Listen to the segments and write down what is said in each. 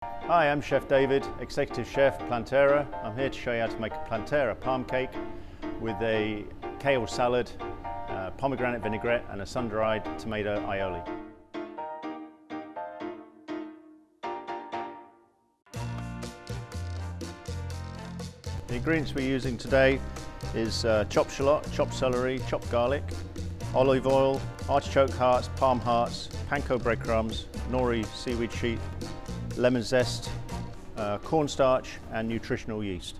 Hi, I'm Chef David, Executive Chef, Planterra. I'm here to show you how to make a Planterra Palm Cake with a kale salad, pomegranate vinaigrette and a sun-dried tomato aioli. The ingredients we're using today is chopped shallot, chopped celery, chopped garlic, olive oil, artichoke hearts, palm hearts, panko breadcrumbs, nori seaweed sheet, lemon zest, cornstarch and nutritional yeast.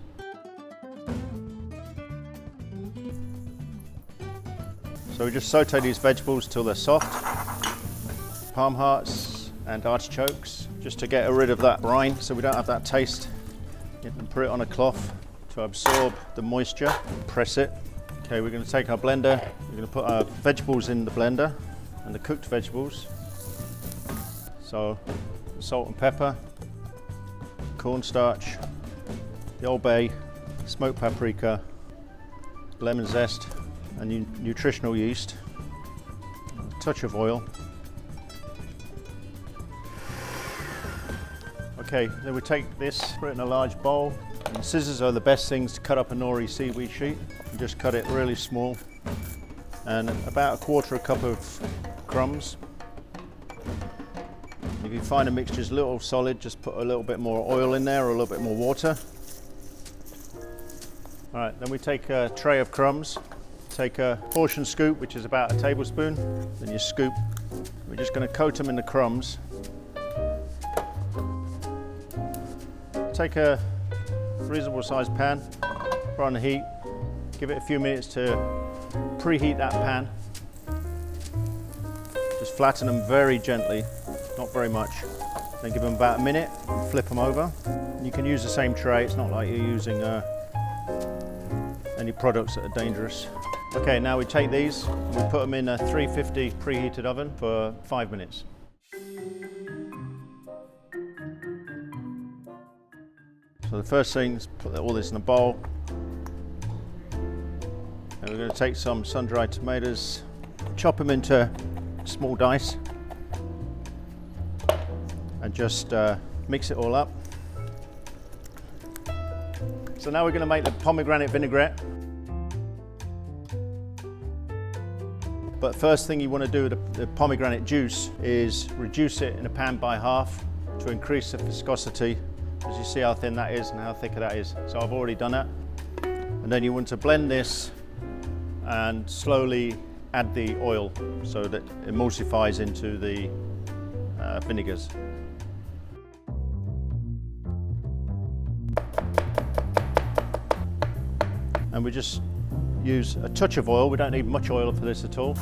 So we just saute these vegetables till they're soft. Palm hearts and artichokes, just to get rid of that brine so we don't have that taste. And put it on a cloth to absorb the moisture. Press it. Okay, we're going to take our blender, we're going to put our vegetables in the blender and the cooked vegetables. So salt and pepper, cornstarch, the Old Bay, smoked paprika, lemon zest and nutritional yeast, a touch of oil. Okay, then we take this, put it in a large bowl, and scissors are the best things to cut up a nori seaweed sheet. You just cut it really small, and about a quarter cup of crumbs. If you find a mixture is a little solid, just put a little bit more oil in there or a little bit more water. All right, then we take a tray of crumbs, take a portion scoop, which is about a tablespoon, then you scoop. We're just going to coat them in the crumbs. Take a reasonable sized pan, put on the heat, give it a few minutes to preheat that pan. Just flatten them very gently, not very much. Then give them about a minute, flip them over. You can use the same tray, it's not like you're using any products that are dangerous. Okay, now we take these, we put them in a 350 preheated oven for 5 minutes. So the first thing is put all this in a bowl. And we're going to take some sun-dried tomatoes, chop them into small dice, and just mix it all up. So now we're going to make the pomegranate vinaigrette. But first thing you want to do with the pomegranate juice is reduce it in a pan by half to increase the viscosity, as you see how thin that is and how thick that is. So I've already done that. And then you want to blend this and slowly add the oil so that it emulsifies into the vinegars. And we just use a touch of oil. We don't need much oil for this at all.